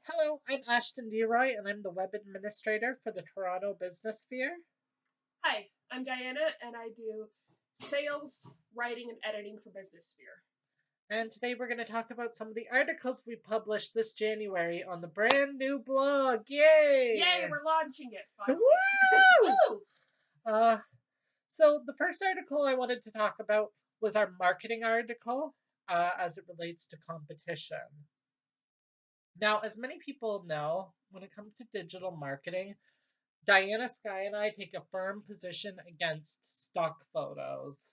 Hello, I'm Ashton Deroy, and I'm the web administrator for the Toronto Business Sphere. Hi, I'm Diana, and I do sales, writing, and editing for Business Sphere. And today we're going to talk about some of the articles we published this January on the brand new blog. Yay, Yay! we're launching it finally. Woo! Woo! Uh, so the first article I wanted to talk about was our marketing article as it relates to competition. Now, as many people know, when it comes to digital marketing, Diana Sky and I take a firm position against stock photos.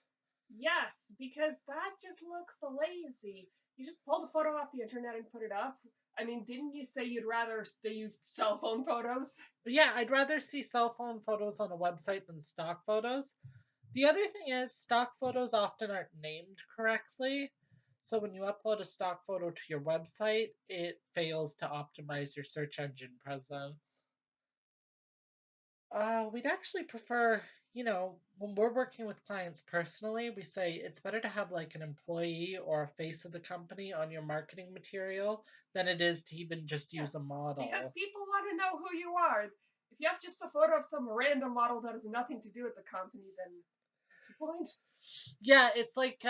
Yes, because that just looks lazy. You just pull the photo off the internet and put it up. I mean, didn't you say you'd rather they use cell phone photos? Yeah, I'd rather see cell phone photos on a website than stock photos. The other thing is, stock photos often aren't named correctly. So when you upload a stock photo to your website, it fails to optimize your search engine presence. We'd actually prefer, when we're working with clients personally, we say it's better to have like an employee or a face of the company on your marketing material than it is to even just Yeah, use a because model. people want to know who you are. If you have just a photo of some random model that has nothing to do with the company, then what's the point? Yeah, it's like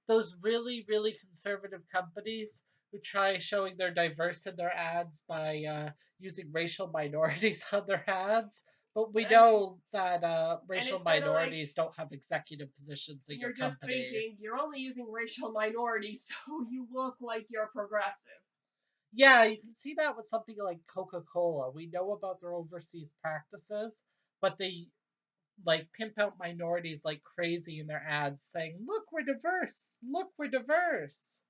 those really, really conservative companies who try showing they're diverse in their ads by using racial minorities on their ads. But we And it's know that and racial it's kind of like minorities don't have executive positions in your you're just company. thinking you're only using racial minorities, so you look like you're progressive. Yeah, you can see that with something like Coca Cola. We know about their overseas practices, but they like pimp out minorities like crazy in their ads saying, look, we're diverse. Look, we're diverse.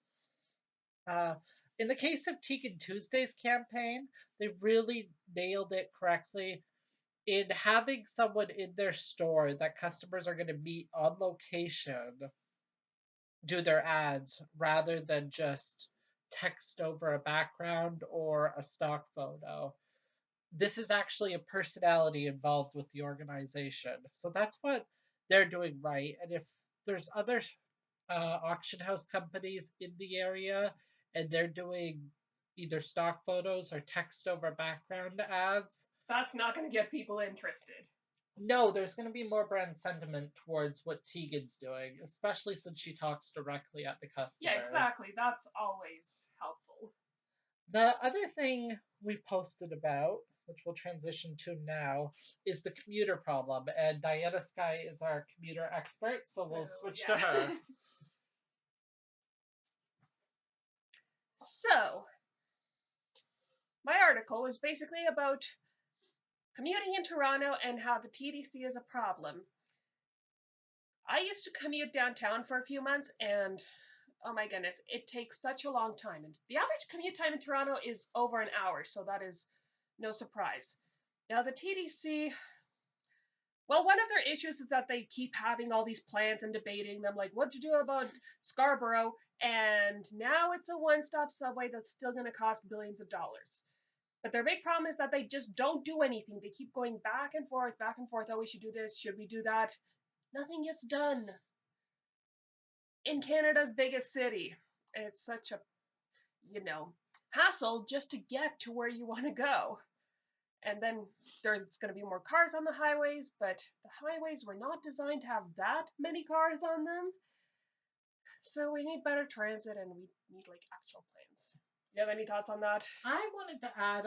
Uh, in the case of Tegan Tuesday's campaign, they really nailed it correctly in having someone in their store that customers are going to meet on location do their ads rather than just text over a background or a stock photo. This is actually a personality involved with the organization. So that's what they're doing right. And if there's other auction house companies in the area and they're doing either stock photos or text over background ads, That's not going to get people interested. no, there's going to be more brand sentiment towards what Tegan's doing, especially since she talks directly at the Yeah, customers. exactly. That's always helpful. The other thing we posted about, which we'll transition to now, is the commuter problem. And Diana Sky is our commuter expert, so So, we'll switch to yeah. her. So, my article is basically about commuting in Toronto and how the TDC is a problem. I used to commute downtown for a few months, and oh my goodness, it takes such a long time. And the average commute time in Toronto is over an hour, so that is no surprise. Now, the TDC, well, one of their issues is that they keep having all these plans and debating them, like what to do about Scarborough, and now it's a one stop subway that's still going to cost billions of dollars. But their big problem is that they just don't do anything. They keep going back and forth, back and forth. Oh, we should do this. Should we do that? Nothing gets done in Canada's biggest city. And it's such a, you know, hassle just to get to where you want to go. And then there's going to be more cars on the highways, but the highways were not designed to have that many cars on them. So we need better transit and we need like actual plans. You have any thoughts on that? I wanted to add,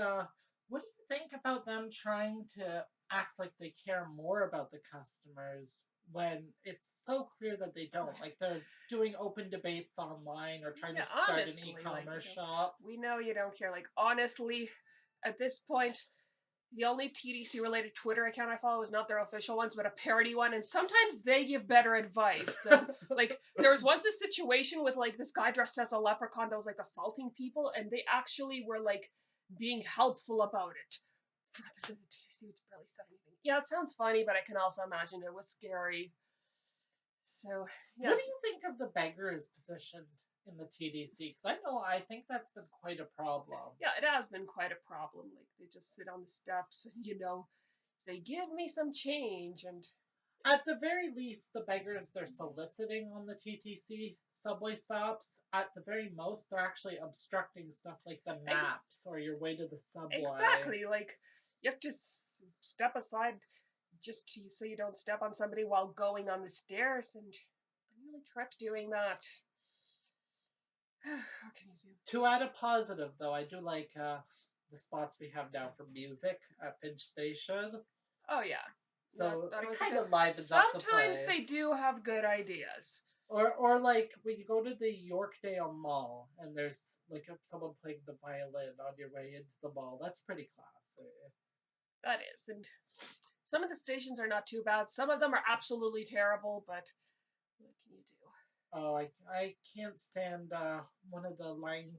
what do you think about them trying to act like they care more about the customers when it's so clear that they don't? Like they're doing open debates online or trying to Yeah, start an honestly, like e-commerce shop. we know you don't care. Like honestly, at this point, the only TDC related Twitter account I follow is not their official ones, but a parody one, and sometimes they give better advice than like there was once a situation with like this guy dressed as a leprechaun that was like assaulting people, and they actually were like being helpful about it. Rather than the TDC, which barely said anything. Yeah, it sounds funny, but I can also imagine it was scary. So yeah, What do you think of the beggars position in the TDC? Because I think that's been quite a problem. yeah, it has been quite a problem. Like they just sit on the steps and say, "Give me some change," and At the very least, the beggars they're soliciting on the TTC subway stops, at the very most, they're actually obstructing stuff like the Ex- maps or your way to the subway. exactly. Like you have to step aside just so you don't step on somebody while going on the stairs, and I really tripped doing that. What can you do? To add a positive, though, I do like the spots we have now for music at Finch Station. Oh yeah, So that it was a kind good. of livens up the Sometimes they place. do have good ideas. Or like when you go to the Yorkdale Mall and there's like someone playing the violin on your way into the mall. That's pretty classy. That is, and some of the stations are not too bad. Some of them are absolutely terrible, but what can you do? Oh, I can't stand one of the line.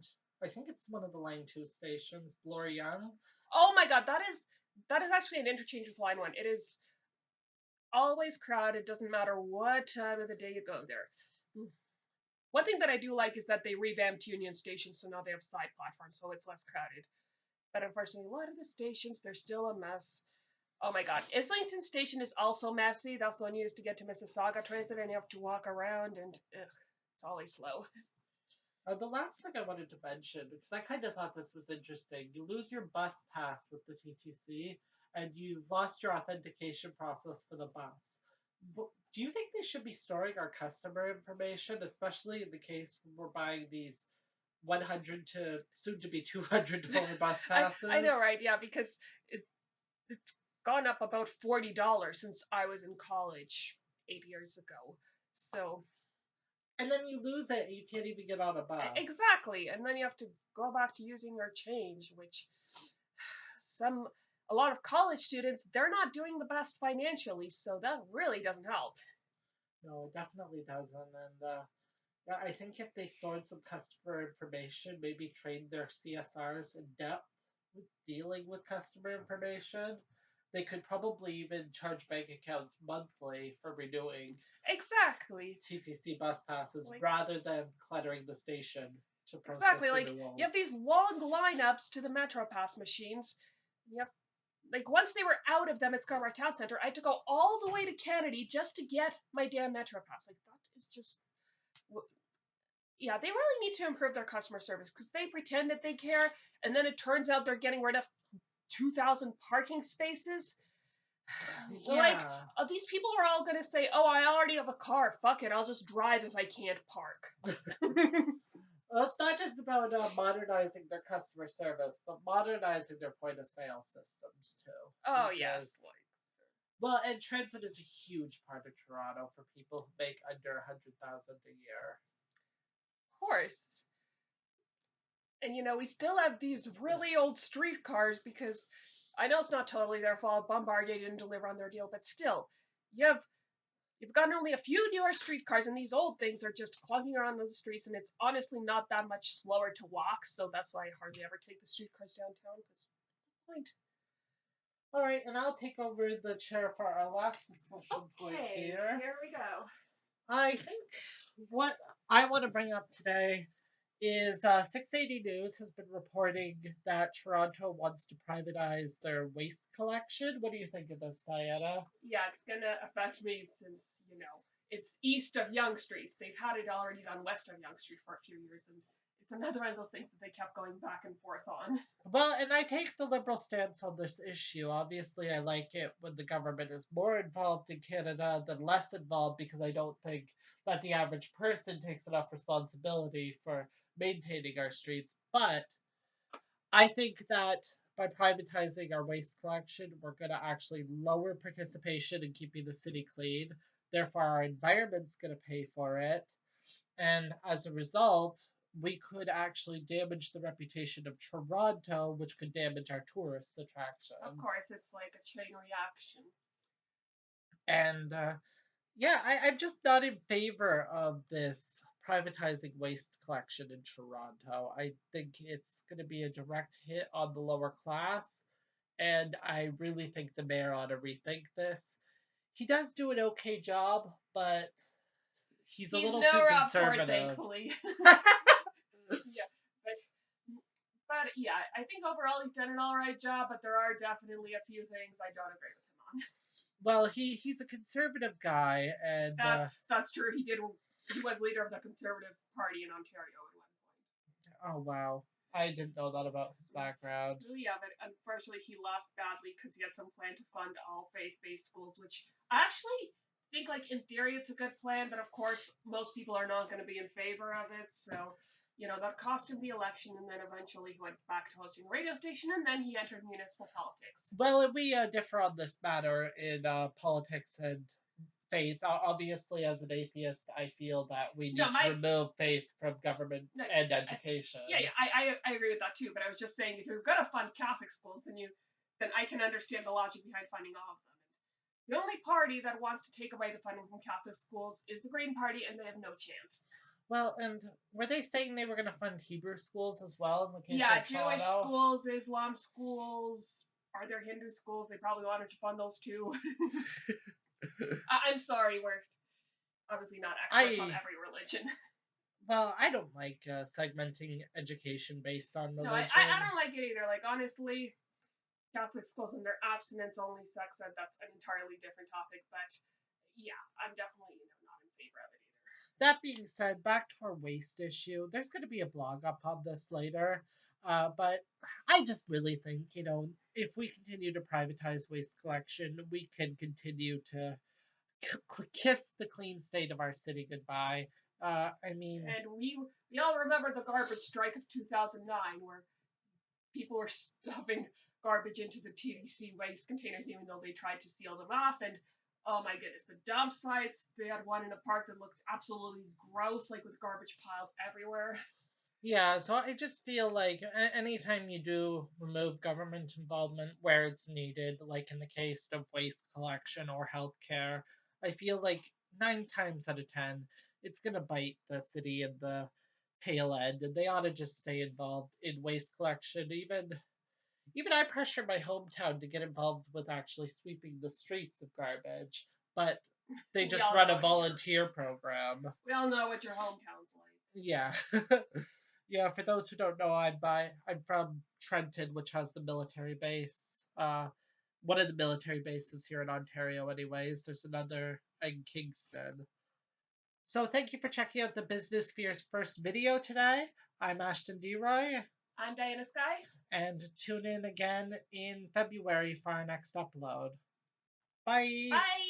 I think it's one of the line two stations, Bloor Young. Oh my god, that is actually an interchange with line one. It is always crowded. Doesn't matter what time of the day you go there. One thing that I do like is that they revamped Union Station, so now they have side platforms, so it's less crowded. But unfortunately, a lot of the stations they're still a mess. Oh my god, Islington Station is also messy. That's the one you use to get to Mississauga Transit, and you have to walk around, and it's always slow. The last thing I wanted to mention, because I kind of thought this was interesting, you lose your bus pass with the TTC, and you've lost your authentication process for the bus. Do you think they should be storing our customer information, especially in the case when we're buying these 100 to soon to be $200 bus I know, passes? right? Yeah, because it's gone up about $40 since I was in college 8 years ago. So And then you lose it and you can't even get on a bus. exactly, and then you have to go back to using your change, which some a lot of college students they're not doing the best financially, so that really doesn't help. No, it definitely doesn't. And yeah, I think if they stored some customer information, maybe trained their CSRs in depth with dealing with customer information, they could probably even charge bank accounts monthly for renewing Exactly. TTC bus passes Like rather than cluttering the station to process exactly. Like you have renewals. these long lineups to the Metro Pass machines. You have like once they were out of them at Scarborough Town Center, I had to go all the way to Kennedy just to get my damn Metro Pass. Like that is just yeah, they really need to improve their customer service because they pretend that they care, and then it turns out they're getting rid of 2,000 parking spaces. Like, Yeah. these people are all going to say, oh, I already have a car. Fuck it. I'll just drive if I can't park. Well, it's not just about modernizing their customer service, but modernizing their point of sale systems too. Oh, yes. Because, well, and transit is a huge part of Toronto for people who make under 100,000 a year. Of course. And, we still have these really old streetcars because I know it's not totally their fault. Bombardier didn't deliver on their deal, but still, you have you've got only a few newer streetcars, and these old things are just clogging around on the streets, and it's honestly not that much slower to walk, so that's why I hardly ever take the streetcars downtown, because point. All right, and I'll take over the chair for our last discussion point Okay, here. here we go. I think what I want to bring up today is 680 News has been reporting that Toronto wants to privatize their waste collection. What do you think of this, Diana? Yeah, it's gonna affect me since, it's east of Yonge Street. They've had it already done west of Yonge Street for a few years, and it's another one of those things that they kept going back and forth on. Well, and I take the liberal stance on this issue. Obviously, I like it when the government is more involved in Canada than less involved because I don't think that the average person takes enough responsibility for maintaining our streets. But I think that by privatizing our waste collection, we're going to actually lower participation in keeping the city clean. Therefore, our environment's going to pay for it. And as a result, we could actually damage the reputation of Toronto, which could damage our tourist Of attractions. course, it's like a chain reaction. And yeah, I'm just not in favor of this privatizing waste collection in Toronto. I think it's going to be a direct hit on the lower class, and I really think the mayor ought to rethink this. He does do an okay job, but he's a He's little no too rapport, conservative. thankfully. Yeah, but yeah, I think overall he's done an all right job, but there are definitely a few things I don't agree with him on. Well, he's a conservative guy, and That's true. He was leader of the Conservative Party in Ontario at one oh wow, I didn't know that about his point. background. Oh yeah, but unfortunately he lost badly because he had some plan to fund all faith-based schools, which I actually think, like, in theory, it's a good plan, but of course most people are not going to be in favor of it. So, that cost him the election, and then eventually he went back to hosting a radio station, and then he entered municipal politics. Well, we differ on this matter in politics and faith. Obviously, as an atheist, I feel that we No, need to my remove faith from government no, and education. yeah, yeah, I agree with that too. But I was just saying, if you're going to fund Catholic schools, then I can understand the logic behind funding all of them. The only party that wants to take away the funding from Catholic schools is the Green Party, and they have no chance. Well, and were they saying they were going to fund Hebrew schools as well in the case Yeah, of Jewish Toronto? schools, Islam schools. Are there Hindu schools? They probably wanted to fund those too. I'm sorry, we're obviously not experts on I every religion. well, I don't like segmenting education based on No, I religion. don't like it either. Like, honestly, Catholic schools and their abstinence only sex ed, that's an entirely different topic. But yeah, I'm definitely not in favor of it either. That being said, back to our waste issue. There's going to be a blog up on this later. But I just really think, if we continue to privatize waste collection, we can continue to kiss the clean state of our city goodbye. I mean, And we all remember the garbage strike of 2009, where people were stuffing garbage into the TDC waste containers, even though they tried to seal them off. And oh my goodness, the dump sites, they had one in a park that looked absolutely gross, like with garbage piled everywhere. yeah, so I just feel like anytime you do remove government involvement where it's needed, like in the case of waste collection or healthcare, I feel like 9 times out of 10, it's gonna bite the city in the tail end, and they ought to just stay involved in waste collection. Even I pressure my hometown to get involved with actually sweeping the streets of garbage, but they We just all run know a it here. volunteer program. We all know what your hometown's like. Yeah. Yeah, for those who don't know, I'm from Trenton, which has the military base. One of the military bases here in Ontario anyways. There's another in Kingston. So thank you for checking out the Business Sphere's first video today. I'm Ashton Deroy, I'm Diana Sky. and tune in again in February for our next upload. Bye! Bye!